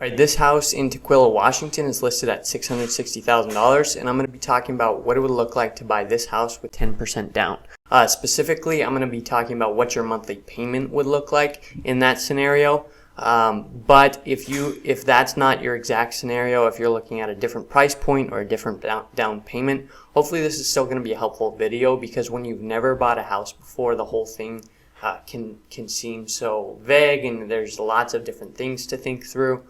All right, this house in Tukwila, Washington is listed at $660,000, and I'm going to be talking about what it would look like to buy this house with 10% down. Specifically, I'm going to be talking about what your monthly payment would look like in that scenario. But if that's not your exact scenario, if you're looking at a different price point or a different down payment, hopefully this is still going to be a helpful video, because when you've never bought a house before, the whole thing can seem so vague, and there's lots of different things to think through.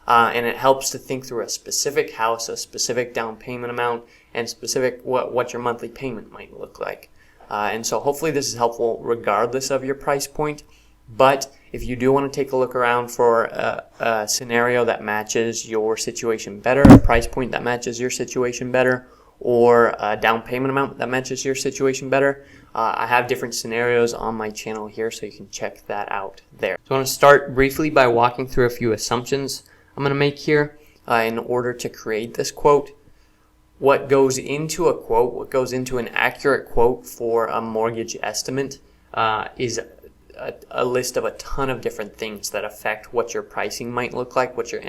And it helps to think through a specific house, a specific down payment amount, and specific what your monthly payment might look like. And so hopefully this is helpful regardless of your price point. But if you do want to take a look around for a scenario that matches your situation better, a price point that matches your situation better, or a down payment amount that matches your situation better, I have different scenarios on my channel here, so you can check that out there. So I want to start briefly by walking through a few assumptions I'm going to make here in order to create this quote. What goes into a quote, what goes into an accurate quote for a mortgage estimate is a list of a ton of different things that affect what your pricing might look like, what your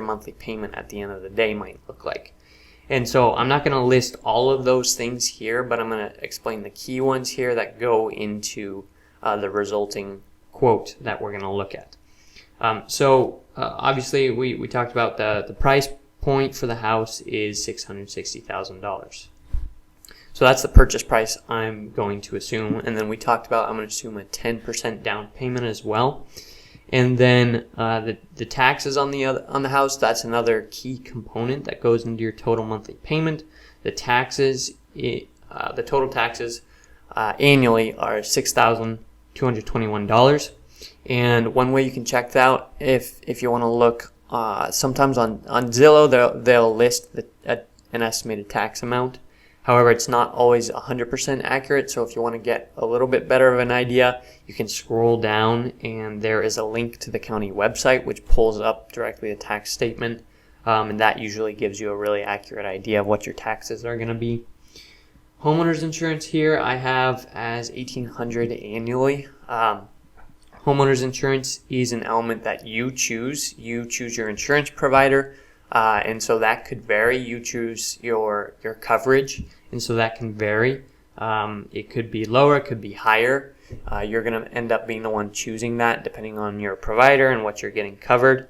monthly payment at the end of the day might look like. And so I'm not going to list all of those things here, but I'm going to explain the key ones here that go into the resulting quote that we're going to look at. Obviously we talked about the price point for the house is $660,000. So that's the purchase price I'm going to assume. And then we talked about I'm going to assume a 10% down payment as well. And then the taxes on the house, that's another key component that goes into your total monthly payment. The taxes, the total taxes annually are $6,221. And one way you can check that out, if you want to look, sometimes on Zillow they'll list an estimated tax amount. However, it's not always 100% accurate, so if you want to get a little bit better of an idea, you can scroll down and there is a link to the county website which pulls up directly the tax statement, and that usually gives you a really accurate idea of what your taxes are going to be. Homeowners insurance here I have as $1,800 annually. Homeowners insurance is an element that you choose. You choose your insurance provider, and so that could vary. You choose your coverage, and so that can vary. It could be lower, it could be higher. You're going to end up being the one choosing that depending on your provider and what you're getting covered.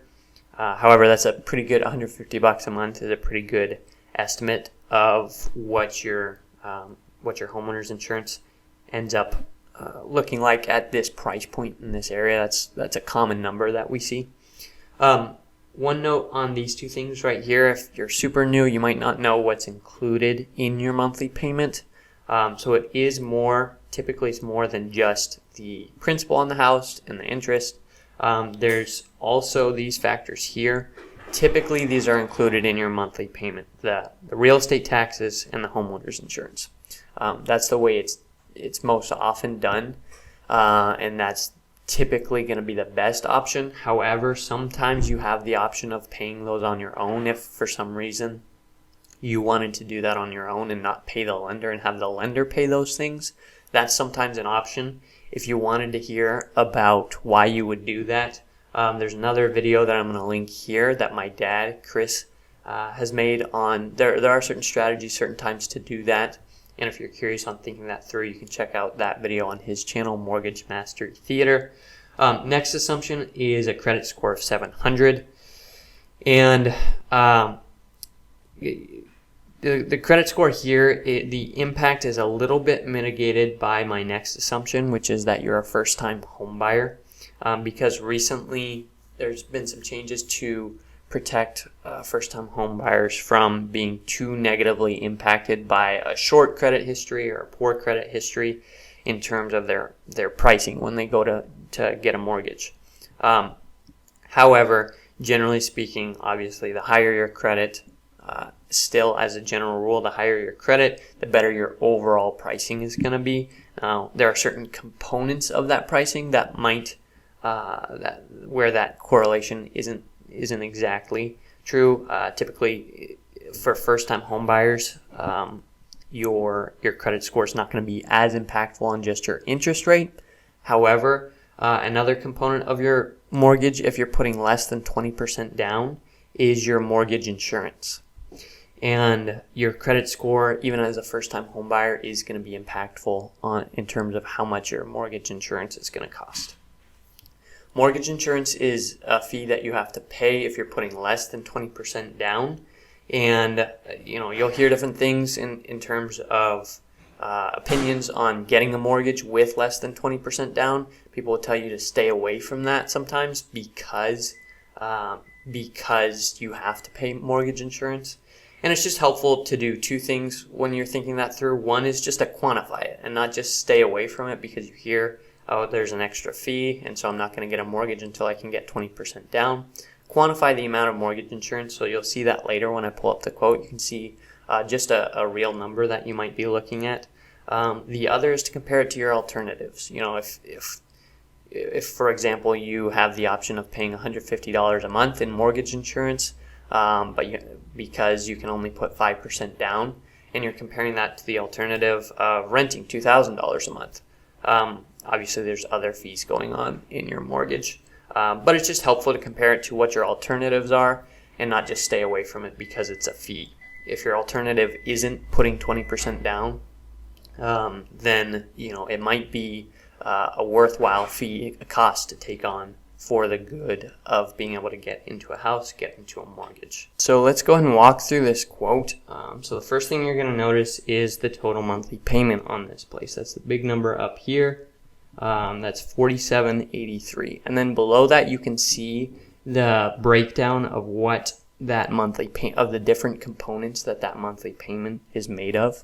However, that's a pretty good $150 a month is a pretty good estimate of what your homeowners insurance ends up looking like at this price point in this area. That's a common number that we see. One note on these two things right here: if you're super new, you might not know what's included in your monthly payment. So it is typically it's more than just the principal on the house and the interest. There's also these factors here. Typically these are included in your monthly payment: the real estate taxes and the homeowner's insurance. That's the way it's most often done, and that's typically going to be the best option. However, sometimes you have the option of paying those on your own if for some reason you wanted to do that on your own and not pay the lender and have the lender pay those things. That's sometimes an option. If you wanted to hear about why you would do that, there's another video that I'm going to link here that my dad, Chris, has made on there are certain strategies, certain times to do that. And if you're curious on thinking that through, you can check out that video on his channel, Mortgage Mastery Theater. Next assumption is a credit score of 700. And the credit score here, the impact is a little bit mitigated by my next assumption, which is that you're a first-time home buyer. Because recently there's been some changes to protect first-time home buyers from being too negatively impacted by a short credit history or a poor credit history in terms of their pricing when they go to get a mortgage. However, generally speaking, obviously the higher your credit, still as a general rule, the higher your credit, the better your overall pricing is going to be. Now, there are certain components of that pricing that might where that correlation isn't exactly true. Typically, for first-time home buyers, your credit score is not going to be as impactful on just your interest rate. However, another component of your mortgage, if you're putting less than 20% down, is your mortgage insurance. And your credit score, even as a first-time home buyer, is going to be impactful in terms of how much your mortgage insurance is going to cost. Mortgage insurance is a fee that you have to pay if you're putting less than 20% down. And you'll hear different things in terms of opinions on getting a mortgage with less than 20% down. People will tell you to stay away from that sometimes because you have to pay mortgage insurance. And it's just helpful to do two things when you're thinking that through. One is just to quantify it and not just stay away from it because you hear, oh, there's an extra fee, and so I'm not going to get a mortgage until I can get 20% down. Quantify the amount of mortgage insurance, so you'll see that later when I pull up the quote. You can see just a real number that you might be looking at. The other is to compare it to your alternatives. If for example, you have the option of paying $150 a month in mortgage insurance, because you can only put 5% down, and you're comparing that to the alternative of renting $2,000 a month. Obviously, there's other fees going on in your mortgage, but it's just helpful to compare it to what your alternatives are and not just stay away from it because it's a fee. If your alternative isn't putting 20% down, then it might be a worthwhile fee, a cost to take on for the good of being able to get into a house, get into a mortgage. So let's go ahead and walk through this quote. So the first thing you're going to notice is the total monthly payment on this place. That's the big number up here. That's $47.83. And then below that you can see the breakdown of what that monthly of the different components that monthly payment is made of.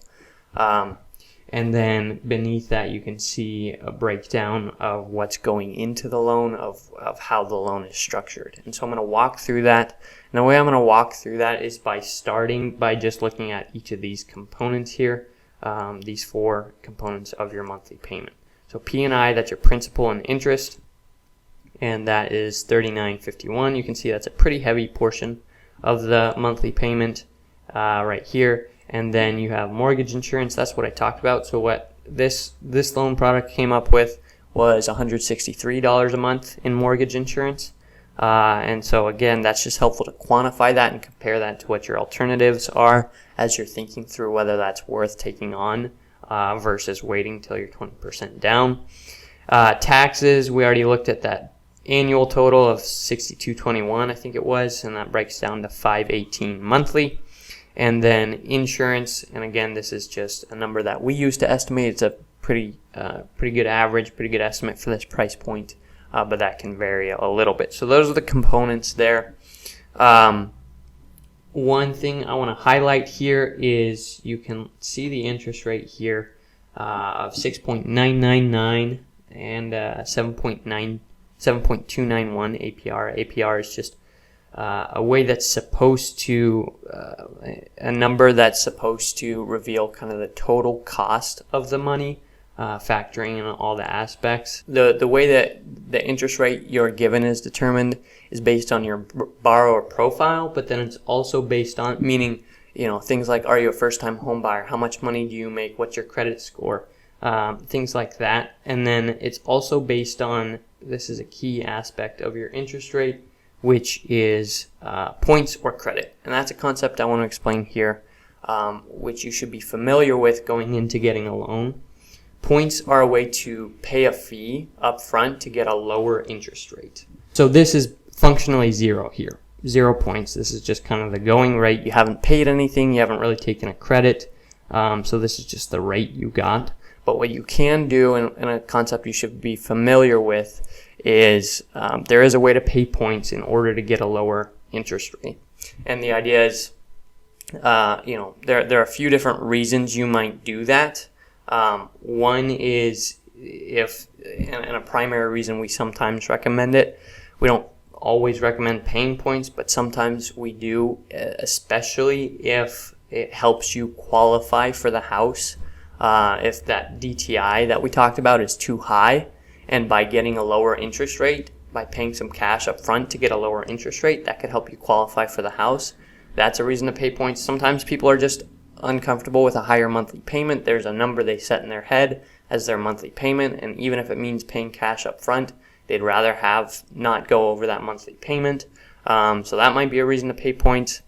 And then beneath that, you can see a breakdown of what's going into the loan, of how the loan is structured. And so I'm going to walk through that. And the way I'm going to walk through that is by starting by just looking at each of these components here, these four components of your monthly payment. So P&I, that's your principal and interest, and that is $39.51. You can see that's a pretty heavy portion of the monthly payment right here. And then you have mortgage insurance. That's what I talked about. So what this loan product came up with was $163 a month in mortgage insurance. And so again, that's just helpful to quantify that and compare that to what your alternatives are as you're thinking through whether that's worth taking on versus waiting till you're 20% down. Taxes, we already looked at that annual total of $62.21, I think it was, and that breaks down to $518 monthly. And then insurance, and again, this is just a number that we use to estimate. It's a pretty good average, pretty good estimate for this price point, but that can vary a little bit. So those are the components there. One thing I want to highlight here is you can see the interest rate here of 6.999 and 7.291 APR. APR is just a way that's supposed to, a number that's supposed to reveal kind of the total cost of the money, factoring in all the aspects. The way that the interest rate you're given is determined is based on your borrower profile, but then it's also based on, meaning, things like, are you a first-time home buyer? How much money do you make? What's your credit score? Things like that. And then it's also based on, this is a key aspect of your interest rate, which is points or credit. And that's a concept I want to explain here, which you should be familiar with going into getting a loan. Points are a way to pay a fee up front to get a lower interest rate. So this is functionally zero here. 0 points. This is just kind of the going rate. You haven't paid anything. You haven't really taken a credit. So this is just the rate you got. But what you can do, and a concept you should be familiar with, is there is a way to pay points in order to get a lower interest rate. And the idea is, there are a few different reasons you might do that. One is and a primary reason we sometimes recommend it. We don't always recommend paying points, but sometimes we do, especially if it helps you qualify for the house. If that DTI that we talked about is too high, and by getting a lower interest rate, by paying some cash up front to get a lower interest rate, that could help you qualify for the house. That's a reason to pay points. Sometimes people are just uncomfortable with a higher monthly payment. There's a number they set in their head as their monthly payment, and even if it means paying cash up front, They'd rather have not go over that monthly payment. So that might be a reason to pay points.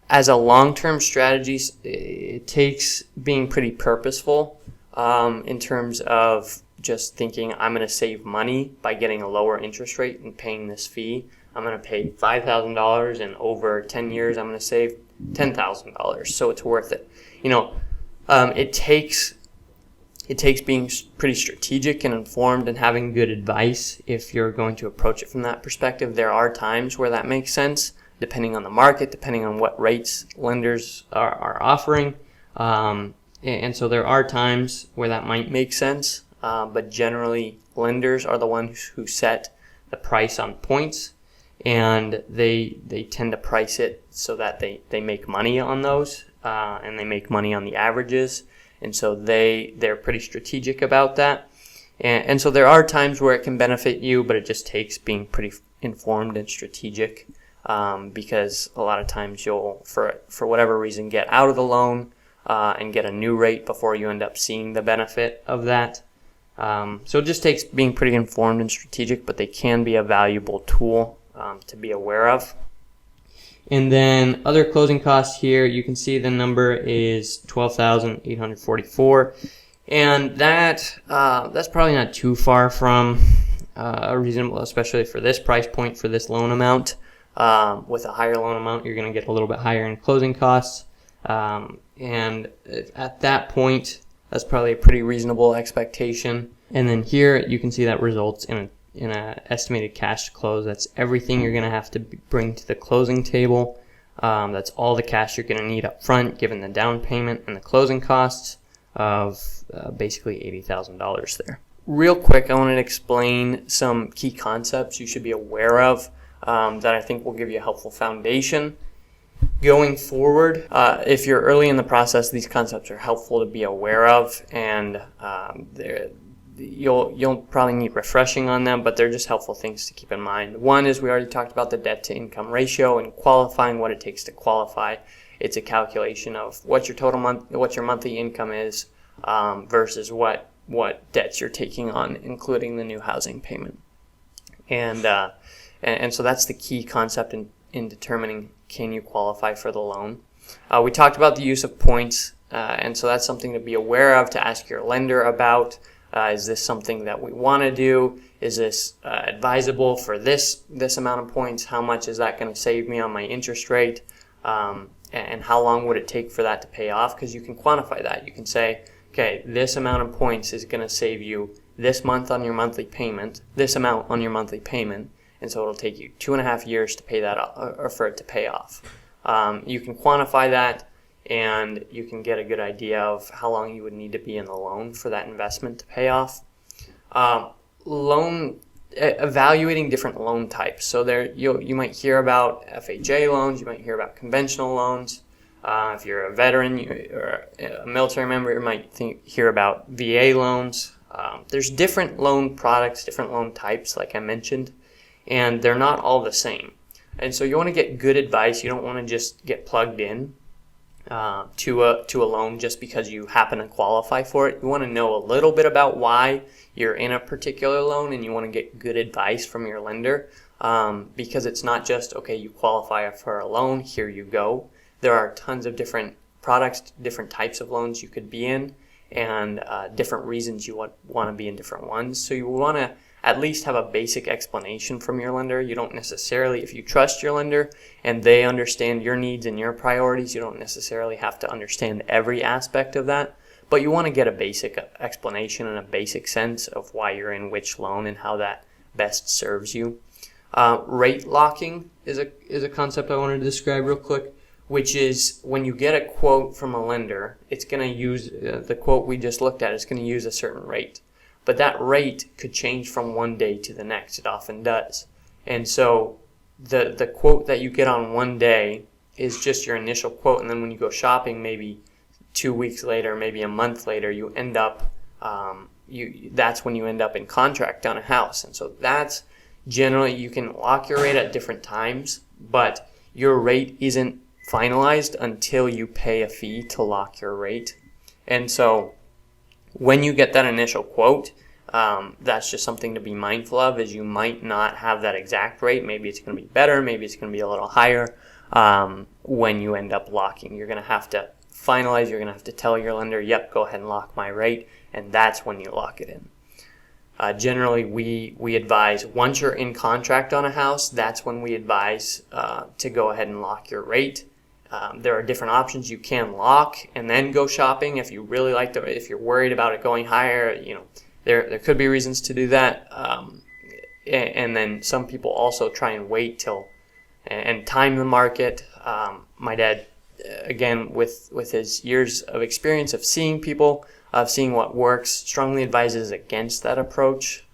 As a long-term strategy, it takes being pretty purposeful in terms of just thinking, I'm going to save money by getting a lower interest rate and paying this fee. I'm going to pay $5,000, and over 10 years, I'm going to save $10,000. So it's worth it. It takes being pretty strategic and informed and having good advice if you're going to approach it from that perspective. There are times where that makes sense, depending on the market, depending on what rates lenders are offering. And so there are times where that might make sense. But generally, lenders are the ones who set the price on points, and they tend to price it so that they make money on those, and they make money on the averages, and so they're pretty strategic about that. And so there are times where it can benefit you, but it just takes being pretty informed and strategic, because a lot of times you'll, for whatever reason, get out of the loan and get a new rate before you end up seeing the benefit of that. So it just takes being pretty informed and strategic, but they can be a valuable tool to be aware of. And then other closing costs here, you can see the number is $12,844, and that's probably not too far from a reasonable, especially for this price point for this loan amount. With a higher loan amount, you're going to get a little bit higher in closing costs, and at that point, that's probably a pretty reasonable expectation. And then here you can see that results in an estimated cash to close. That's everything you're going to have to bring to the closing table. That's all the cash you're going to need up front, given the down payment and the closing costs of basically $80,000 there. Real quick, I wanted to explain some key concepts you should be aware of that I think will give you a helpful foundation. Going forward, if you're early in the process, these concepts are helpful to be aware of, and you'll probably need refreshing on them, but they're just helpful things to keep in mind. One is, we already talked about the debt to income ratio and qualifying, what it takes to qualify. It's a calculation of what your monthly income is versus what debts you're taking on, including the new housing payment. And so that's the key concept in determining, can you qualify for the loan. We talked about the use of points, and so that's something to be aware of, to ask your lender about. Is this something that we want to do? Is this advisable for this amount of points? How much is that going to save me on my interest rate? And how long would it take for that to pay off? Because you can quantify that. You can say, okay, this amount of points is going to save you this month on your monthly payment, this amount on your monthly payment, and so it'll take you 2.5 years to pay that off, or for it to pay off. You can quantify that, and you can get a good idea of how long you would need to be in the loan for that investment to pay off. Evaluating different loan types. So you might hear about FHA loans, you might hear about conventional loans. If you're a veteran or a military member, you might hear about VA loans. There's different loan products, different loan types, like I mentioned, and they're not all the same. And so you want to get good advice. You don't want to just get plugged in to a loan just because you happen to qualify for it. You want to know a little bit about why you're in a particular loan, and you want to get good advice from your lender, because it's not just, okay, you qualify for a loan, here you go. There are tons of different products, different types of loans you could be in, and different reasons you want to be in different ones. So you want to at least have a basic explanation from your lender. You don't necessarily, if you trust your lender and they understand your needs and your priorities, you don't necessarily have to understand every aspect of that, but you want to get a basic explanation and a basic sense of why you're in which loan and how that best serves you. Rate locking is a concept I wanted to describe real quick, which is when you get a quote from a lender, it's going to use, the quote we just looked at is going to use a certain rate. But that rate could change from one day to the next. It often does. And so the quote that you get on one day is just your initial quote, and then when you go shopping, maybe 2 weeks later, maybe a month later, you end up, that's when you end up in contract on a house. And so that's generally, you can lock your rate at different times, but your rate isn't finalized until you pay a fee to lock your rate. And so when you get that initial quote, That's just something to be mindful of, is you might not have that exact rate. Maybe it's going to be better, maybe it's going to be a little higher when you end up locking. You're going to have to finalize, you're going to have to tell your lender, yep, go ahead and lock my rate, and that's when you lock it in. Generally, we advise once you're in contract on a house, that's when we advise to go ahead and lock your rate. There are different options. You can lock and then go shopping if you really like if you're worried about it going higher. There could be reasons to do that. And then some people also try and wait till and time the market. My dad, again, with his years of experience of seeing people, of seeing what works, strongly advises against that approach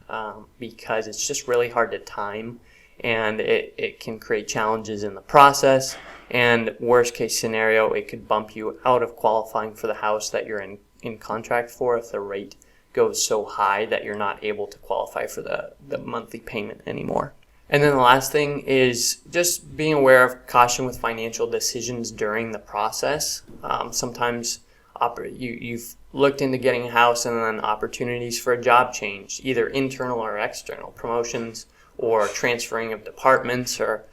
because it's just really hard to time, and it can create challenges in the process. And worst case scenario, it could bump you out of qualifying for the house that you're in contract for if the rate goes so high that you're not able to qualify for the monthly payment anymore. And then the last thing is just being aware of caution with financial decisions during the process. Sometimes you've looked into getting a house and then opportunities for a job change, either internal or external, promotions or transferring of departments or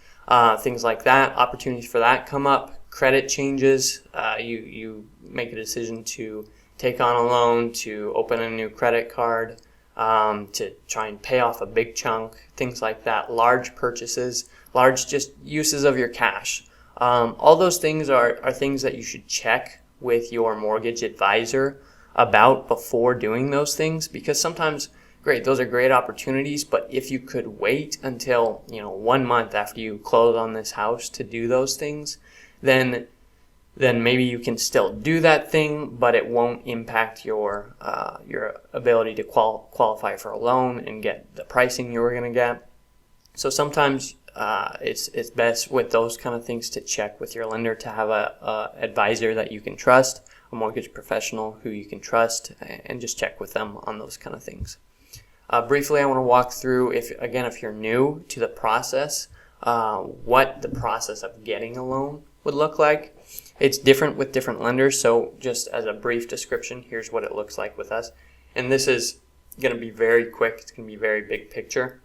things like that. Opportunities for that come up. Credit changes. You make a decision to take on a loan, to open a new credit card, to try and pay off a big chunk, things like that. Large purchases, large just uses of your cash. All those things are things that you should check with your mortgage advisor about before doing those things, because sometimes, great, those are great opportunities, but if you could wait until 1 month after you close on this house to do those things, then maybe you can still do that thing, but it won't impact your ability to qualify for a loan and get the pricing you were going to get. So sometimes it's best with those kind of things to check with your lender, to have a advisor that you can trust, a mortgage professional who you can trust, and just check with them on those kind of things. Briefly, I want to walk through, if you're new to the process, what the process of getting a loan would look like. It's different with different lenders, so just as a brief description, here's what it looks like with us. And this is going to be very quick. It's going to be very big picture.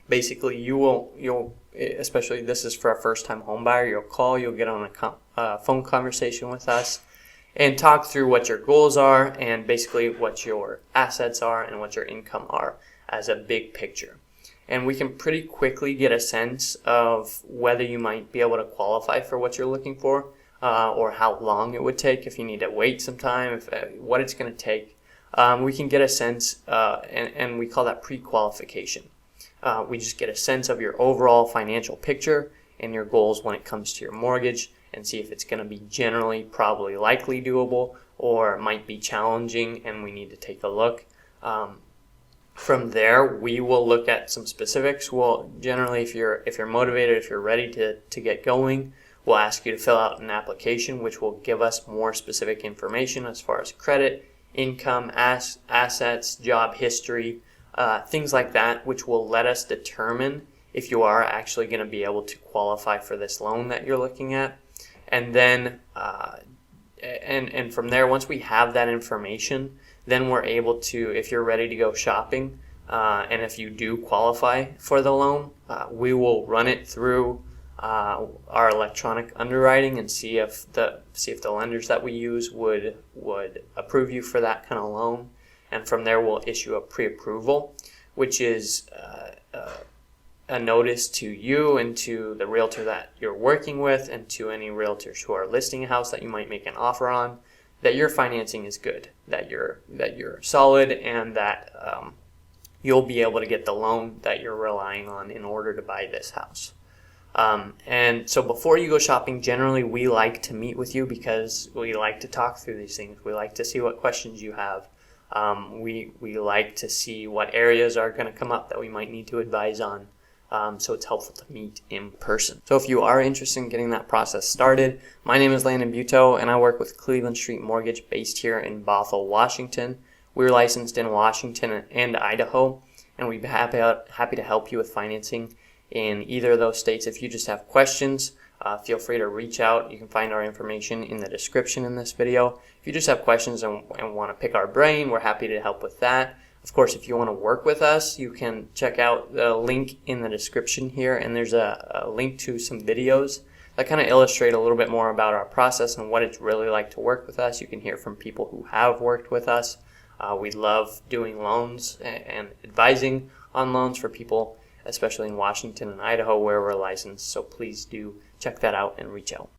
Basically, you'll especially this is for a first-time home buyer, you'll get on a phone conversation with us and talk through what your goals are and basically what your assets are and what your income are as a big picture. And we can pretty quickly get a sense of whether you might be able to qualify for what you're looking for, or how long it would take, if you need to wait some time, what it's going to take. We can get a sense, and we call that pre-qualification. We just get a sense of your overall financial picture and your goals when it comes to your mortgage, and see if it's going to be generally probably likely doable or might be challenging and we need to take a look. From there, we will look at some specifics. Well, generally, if you're motivated, if you're ready to get going, we'll ask you to fill out an application, which will give us more specific information as far as credit, income, assets, job history, things like that, which will let us determine if you are actually going to be able to qualify for this loan that you're looking at. And then, and from there, once we have that information, then we're able to, if you're ready to go shopping, and if you do qualify for the loan, we will run it through our electronic underwriting and see if the lenders that we use would approve you for that kind of loan. And from there, we'll issue a pre-approval, which is a notice to you and to the realtor that you're working with and to any realtors who are listing a house that you might make an offer on, that your financing is good, that you're solid, and that you'll be able to get the loan that you're relying on in order to buy this house. And so before you go shopping, generally we like to meet with you because we like to talk through these things. We like to see what questions you have. We like to see what areas are going to come up that we might need to advise on. So it's helpful to meet in person. So if you are interested in getting that process started, my name is Landon Buteau, and I work with Cleveland Street Mortgage based here in Bothell, Washington. We're licensed in Washington and Idaho, and we'd be happy to help you with financing in either of those states. If you just have questions, feel free to reach out. You can find our information in the description in this video. If you just have questions and want to pick our brain, we're happy to help with that. Of course, if you want to work with us, you can check out the link in the description here, and there's a link to some videos that kind of illustrate a little bit more about our process and what it's really like to work with us. You can hear from people who have worked with us. We love doing loans and advising on loans for people, especially in Washington and Idaho where we're licensed. So please do check that out and reach out.